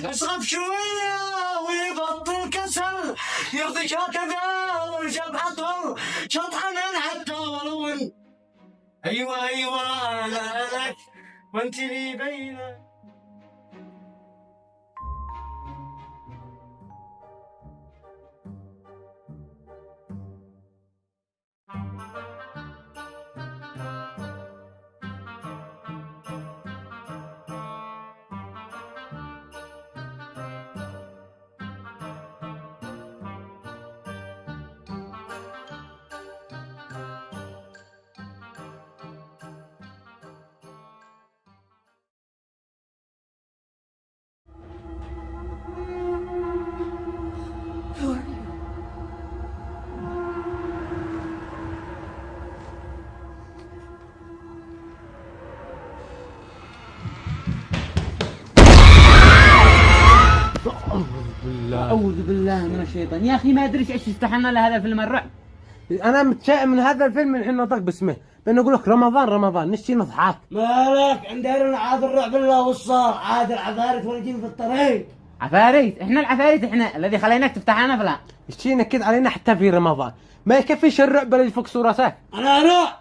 اسغف شوية ويبطل كسل، يرضيك هكذا والجبهة طول شطحنا حتى ولون. ايوه انا لك وانت لي بينك. أعوذ بالله من الشيطان. يا أخي ما أدري إيش استحنا لهذا فيلم الرعب. انا متشائم من هذا الفيلم من انه طق باسمه، بنقول لك رمضان نشتي نضحك. مالك عندنا عاد الرعب الله والصار، عاد العفاريت ونجيب في الطريق. عفاريت؟ إحنا العفاريت إحنا الذي خليناك تفتح لنا فلان. نشتي نكد علينا حتى في رمضان، ما يكفيش الرعب اللي يفك صورتك. انا